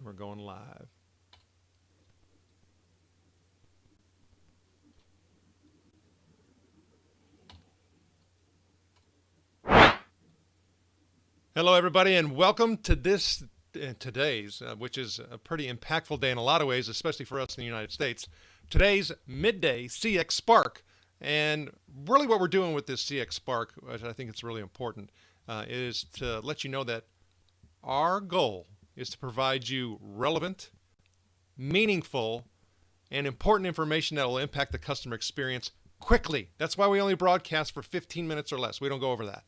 We're going live. Hello, everybody, and welcome to today's, which is a pretty impactful day in a lot of ways, especially for us in the United States. Today's Midday CX Spark. And really what we're doing with this CX Spark, which I think it's really important, is to let you know that our goal is to provide you relevant, meaningful, and important information that will impact the customer experience quickly. That's why we only broadcast for 15 minutes or less. We don't go over that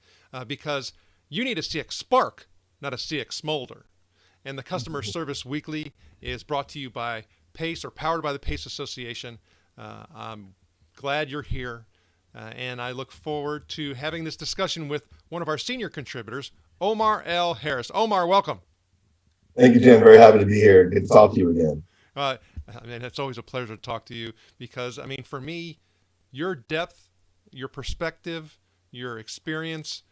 because you need a CX Spark, not a CX Smolder. And the Customer Service Weekly is brought to you by PACE, or powered by the PACE Association. I'm glad you're here, and I look forward to having this discussion with one of our senior contributors, Omar L. Harris. Omar, welcome. Thank you, Jim. Very happy to be here. Good to talk to you again. It's always a pleasure to talk to you because, for me, your depth, your perspective, your experience,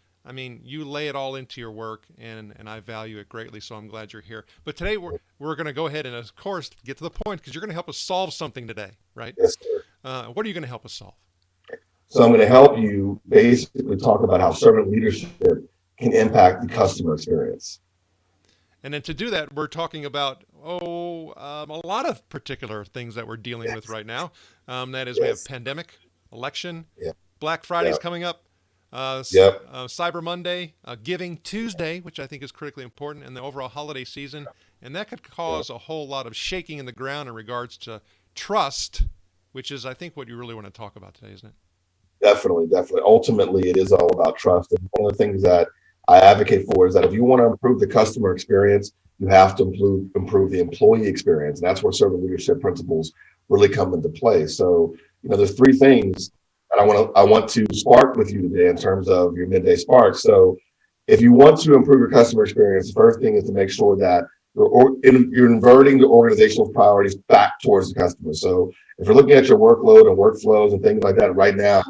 you lay it all into your work, and I value it greatly, so I'm glad you're here. But today we're going to go ahead and, of course, get to the point because you're going to help us solve something today, right? Yes, sir. What are you going to help us solve? So I'm going to help you basically talk about how servant leadership can impact the customer experience. And then to do that, we're talking about, a lot of particular things that we're dealing with right now. That is, we have pandemic, election, Black Friday's coming up, Cyber Monday, Giving Tuesday, which I think is critically important, and the overall holiday season. And that could cause a whole lot of shaking in the ground in regards to trust, which is, I think, what you really want to talk about today, isn't it? Definitely. Ultimately, it is all about trust. And one of the things that I advocate for is that if you want to improve the customer experience, you have to improve the employee experience. And that's where servant leadership principles really come into play. So, there's three things that I want to spark with you today in terms of your midday spark. So if you want to improve your customer experience, the first thing is to make sure that you're inverting the organizational priorities back towards the customer. So if you're looking at your workload and workflows and things like that right now,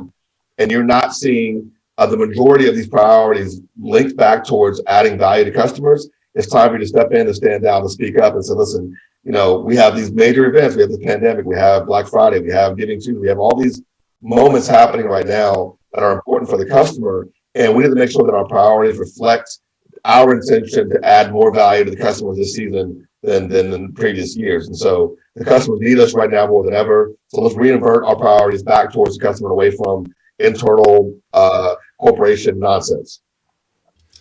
and you're not seeing the majority of these priorities linked back towards adding value to customers, it's time for you to step in, to stand down, to speak up and say, listen, we have these major events. We have the pandemic, we have Black Friday, we have Giving Tuesday, we have all these moments happening right now that are important for the customer. And we need to make sure that our priorities reflect our intention to add more value to the customers this season than in previous years. And so the customers need us right now more than ever. So let's reinvert our priorities back towards the customer and away from internal corporation nonsense.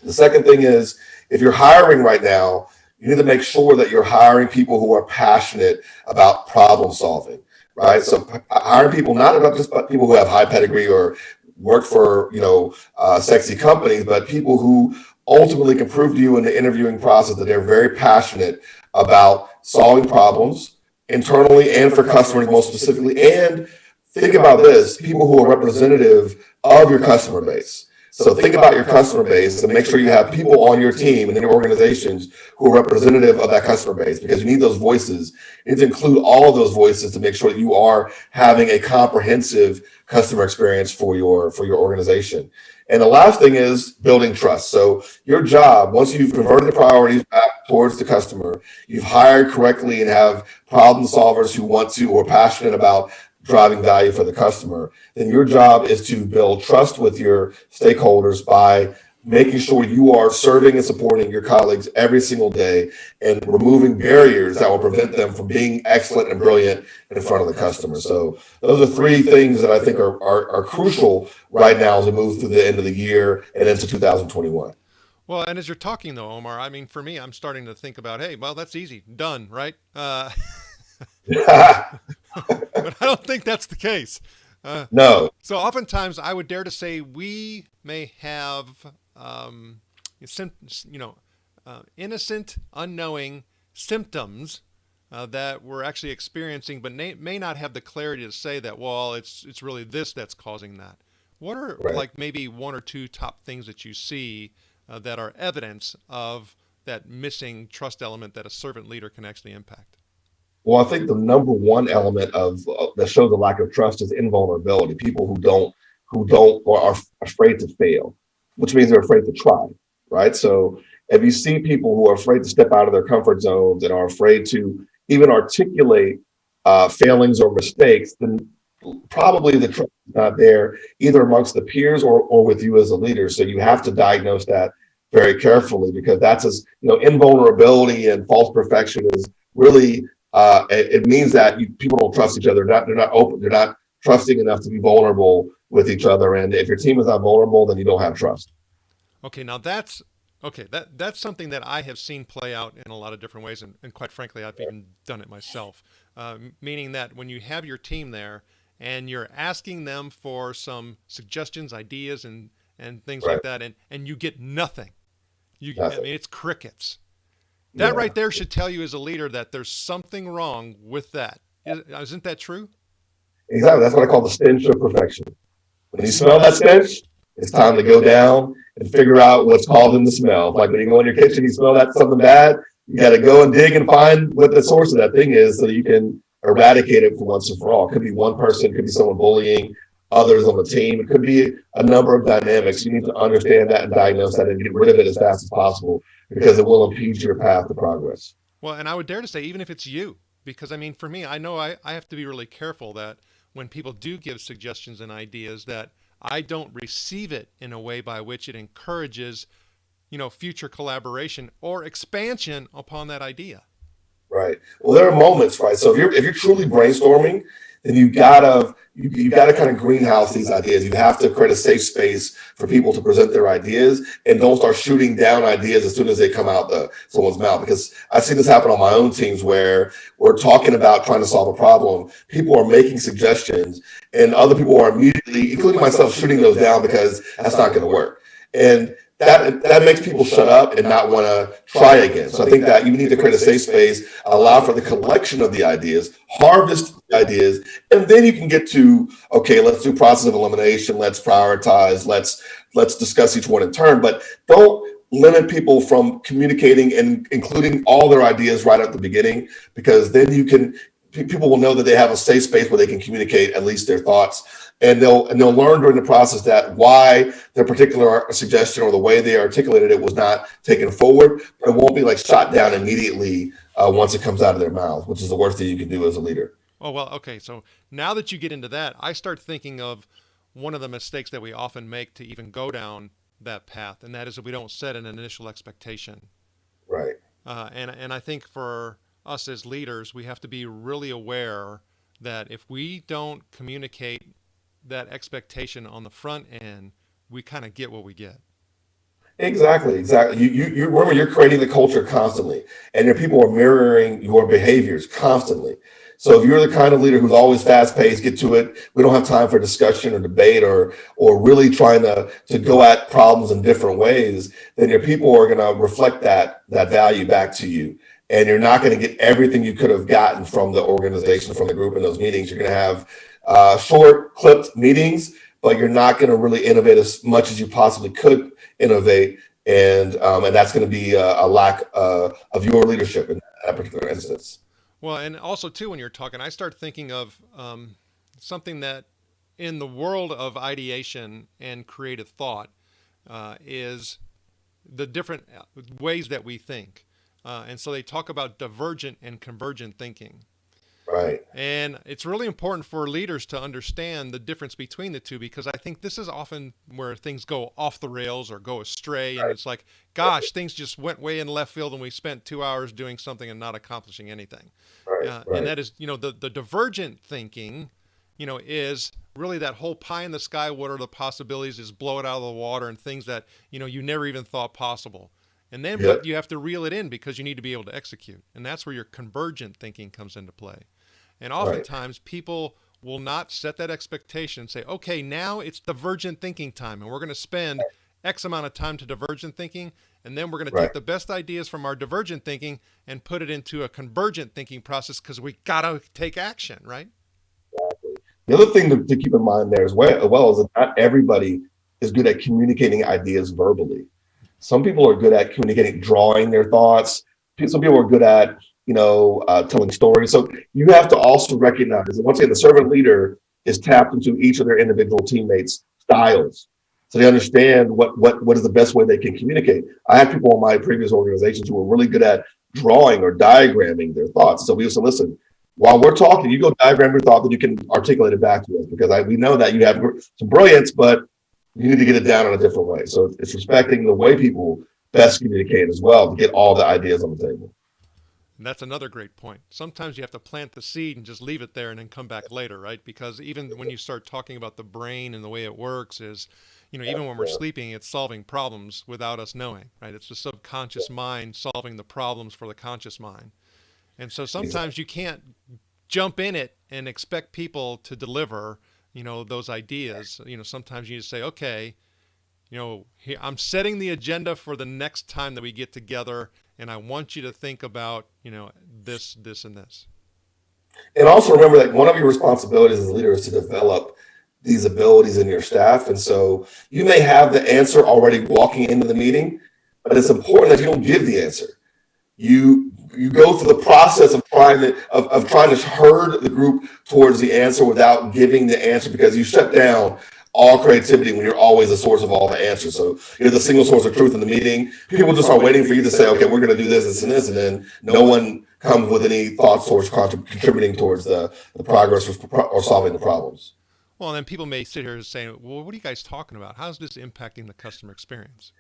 The second thing is, if you're hiring right now, you need to make sure that you're hiring people who are passionate about problem solving, right? So hiring people, not about just people who have high pedigree or work for, sexy companies, but people who ultimately can prove to you in the interviewing process that they're very passionate about solving problems internally and for customers most specifically. And think about this, people who are representative of your customer base. So think about your customer base and make sure you have people on your team and in your organizations who are representative of that customer base, because you need those voices. You need to include all of those voices to make sure that you are having a comprehensive customer experience for your organization. And the last thing is building trust. So your job, once you've converted the priorities back towards the customer, you've hired correctly and have problem solvers who want to or are passionate about driving value for the customer, then your job is to build trust with your stakeholders by making sure you are serving and supporting your colleagues every single day and removing barriers that will prevent them from being excellent and brilliant in front of the customer. So those are three things that I think are crucial right now as we move through the end of the year and into 2021. Well, and as you're talking, though, Omar, for me, I'm starting to think about, hey, well, that's easy, done, right? But I don't think that's the case. No. So oftentimes I would dare to say we may have, innocent, unknowing symptoms that we're actually experiencing, but may not have the clarity to say that, well, it's really this that's causing that. What are like maybe one or two top things that you see that are evidence of that missing trust element that a servant leader can actually impact? Well, I think the number one element of that shows a lack of trust is invulnerability. People who don't or are afraid to fail, which means they're afraid to try. right? So if you see people who are afraid to step out of their comfort zones and are afraid to even articulate failings or mistakes, then probably the trust is not there either amongst the peers or with you as a leader. So you have to diagnose that very carefully, because that's as invulnerability and false perfection is really it means that people don't trust each other. They're not open. They're not trusting enough to be vulnerable with each other. And if your team is not vulnerable, then you don't have trust. Okay, now that's okay. That's something that I have seen play out in a lot of different ways, and quite frankly, I've even done it myself. Meaning that when you have your team there and you're asking them for some suggestions, ideas, and things Right. like that, and you get nothing. I Nothing. mean, it's crickets. That Yeah. right there should tell you as a leader that there's something wrong with that. Isn't that true? Exactly. That's what I call the stench of perfection. When you smell that stench, it's time to go down and figure out what's causing the smell. Like when you go in your kitchen, you smell that something bad, you got to go and dig and find what the source of that thing is so you can eradicate it for once and for all. It could be one person, it could be someone bullying others on the team. It could be a number of dynamics. You need to understand that and diagnose that and get rid of it as fast as possible, because it will impede your path to progress. Well, and I would dare to say, even if it's you, because I mean, for me, I know I have to be really careful that when people do give suggestions and ideas, that I don't receive it in a way by which it encourages, future collaboration or expansion upon that idea. Right. Well, there are moments, right? So if you're truly brainstorming, then you gotta kind of greenhouse these ideas. You have to create a safe space for people to present their ideas, and don't start shooting down ideas as soon as they come out someone's mouth. Because I've seen this happen on my own teams where we're talking about trying to solve a problem. People are making suggestions, and other people are immediately, including myself, shooting those down because that's not going to work. And that makes people shut up and not want to try again. So I think that you need to create a safe space, allow for the collection of the ideas, harvest the ideas, and then you can get to, okay, let's do process of elimination, let's prioritize, let's discuss each one in turn. But don't limit people from communicating and including all their ideas right at the beginning, because then people will know that they have a safe space where they can communicate at least their thoughts, and they'll learn during the process that why their particular suggestion or the way they articulated it was not taken forward. But it won't be like shot down immediately once it comes out of their mouth, which is the worst thing you can do as a leader. Oh, well, okay. So now that you get into that, I start thinking of one of the mistakes that we often make to even go down that path, and that is that we don't set an initial expectation. Right. And I think for us as leaders, we have to be really aware that if we don't communicate that expectation on the front end, we kind of get what we get. Exactly, exactly. You remember, you're creating the culture constantly, and your people are mirroring your behaviors constantly. So if you're the kind of leader who's always fast paced, get to it, we don't have time for discussion or debate or really trying to go at problems in different ways, then your people are going to reflect that value back to you. And you're not going to get everything you could have gotten from the organization, from the group in those meetings. You're going to have short, clipped meetings, but you're not going to really innovate as much as you possibly could innovate, and that's going to be a lack of your leadership in that particular instance. Well, and also too, when you're talking, I start thinking of something that in the world of ideation and creative thought is the different ways that we think. And so they talk about divergent and convergent thinking. Right. And it's really important for leaders to understand the difference between the two, because I think this is often where things go off the rails or go astray. And Right. it's like, gosh, things just went way in left field and we spent 2 hours doing something and not accomplishing anything. Right. And Right. that is, the divergent thinking, is really that whole pie in the sky. What are the possibilities? Is blow it out of the water and things that, you never even thought possible. And then, Yep. but you have to reel it in because you need to be able to execute. And that's where your convergent thinking comes into play. And Right. oftentimes people will not set that expectation and say, okay, now it's divergent thinking time. And we're going to spend X amount of time to divergent thinking. And then we're going to Right. take the best ideas from our divergent thinking and put it into a convergent thinking process because we got to take action, right? The other thing to keep in mind there as well is that not everybody is good at communicating ideas verbally. Some people are good at communicating, drawing their thoughts. Some people are good at, telling stories. So you have to also recognize that once again, the servant leader is tapped into each of their individual teammates' styles. so they understand what is the best way they can communicate. I had people in my previous organizations who were really good at drawing or diagramming their thoughts. So we used to listen. While we're talking, you go diagram your thought, then you can articulate it back to us because we know that you have some brilliance, but you need to get it down in a different way. So it's respecting the way people best communicate as well to get all the ideas on the table. And that's another great point. Sometimes you have to plant the seed and just leave it there and then come back later, right? Because even when you start talking about the brain and the way it works is, even when we're sleeping, it's solving problems without us knowing, right? It's the subconscious mind solving the problems for the conscious mind. And so sometimes you can't jump in it and expect people to deliver, those ideas. Sometimes you just say, okay, I'm setting the agenda for the next time that we get together, and I want you to think about, this, and this. And also remember that one of your responsibilities as a leader is to develop these abilities in your staff. And so you may have the answer already walking into the meeting, but it's important that you don't give the answer. You go through the process of trying to herd the group towards the answer without giving the answer, because you shut down all creativity when you're always the source of all the answers. So you're the single source of truth in the meeting. People just are waiting for you to say, okay, we're going to do this, and this, and then no one comes with any thoughts towards contributing towards the progress or solving the problems. Well, and then people may sit here and say, well, what are you guys talking about? How's this impacting the customer experience?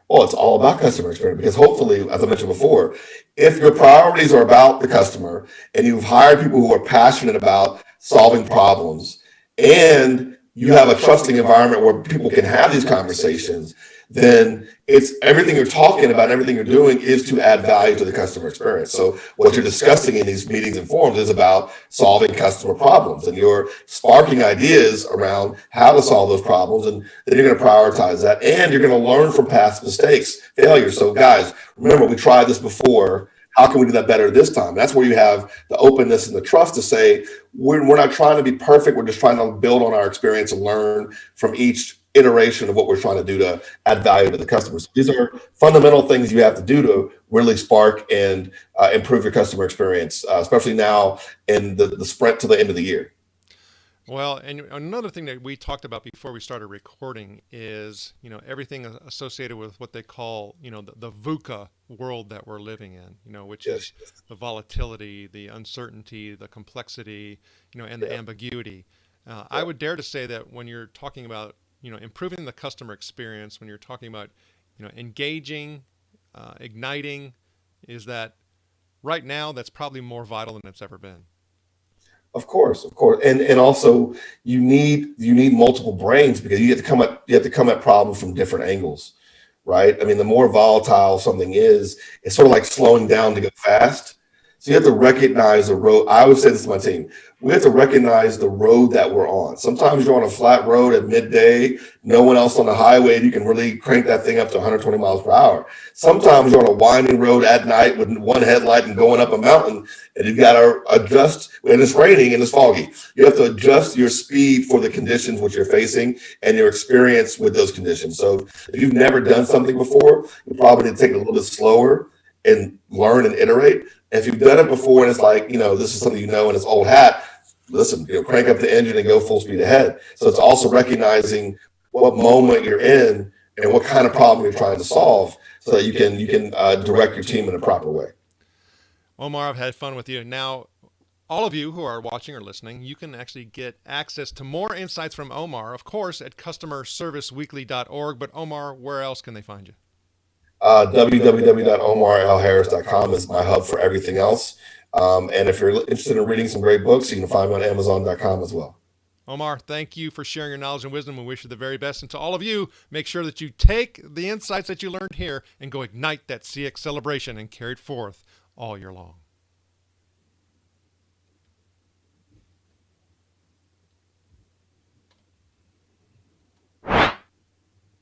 Well, it's all about customer experience, because hopefully, as I mentioned before, if your priorities are about the customer and you've hired people who are passionate about solving problems, and you have a trusting environment where people can have these conversations, then it's everything you're talking about, everything you're doing is to add value to the customer experience. So what you're discussing in these meetings and forums is about solving customer problems, and you're sparking ideas around how to solve those problems, and then you're going to prioritize that, and you're going to learn from past mistakes, failures. So guys, remember, we tried this before. How can we do that better this time? And that's where you have the openness and the trust to say, we're not trying to be perfect. We're just trying to build on our experience and learn from each iteration of what we're trying to do to add value to the customers. These are fundamental things you have to do to really spark and improve your customer experience, especially now in the sprint to the end of the year. Well, and another thing that we talked about before we started recording is, everything associated with what they call, the VUCA world that we're living in, which is the volatility, the uncertainty, the complexity, and the ambiguity. I would dare to say that when you're talking about, improving the customer experience, when you're talking about, engaging, igniting, is that right now that's probably more vital than it's ever been. Of course, and also you need multiple brains, because you have to come at problems from different angles, right? I mean, the more volatile something is, it's sort of like slowing down to go fast. So you have to recognize the road. I would say this to my team: we have to recognize the road that we're on. Sometimes you're on a flat road at midday, no one else on the highway, and you can really crank that thing up to 120 miles per hour. Sometimes you're on a winding road at night with one headlight and going up a mountain, and you've got to adjust, and it's raining and it's foggy. You have to adjust your speed for the conditions which you're facing and your experience with those conditions. So if you've never done something before, you probably need to take it a little bit slower and learn and iterate. If you've done it before and it's like, this is something and it's old hat, listen, crank up the engine and go full speed ahead. So it's also recognizing what moment you're in and what kind of problem you're trying to solve, so that you can direct your team in a proper way. Omar, I've had fun with you. Now, all of you who are watching or listening, you can actually get access to more insights from Omar, of course, at customerserviceweekly.org. But Omar, where else can they find you? www.omarlharris.com is my hub for everything else. And if you're interested in reading some great books, you can find me on Amazon.com as well. Omar, thank you for sharing your knowledge and wisdom. We wish you the very best. And to all of you, make sure that you take the insights that you learned here and go ignite that CX celebration and carry it forth all year long.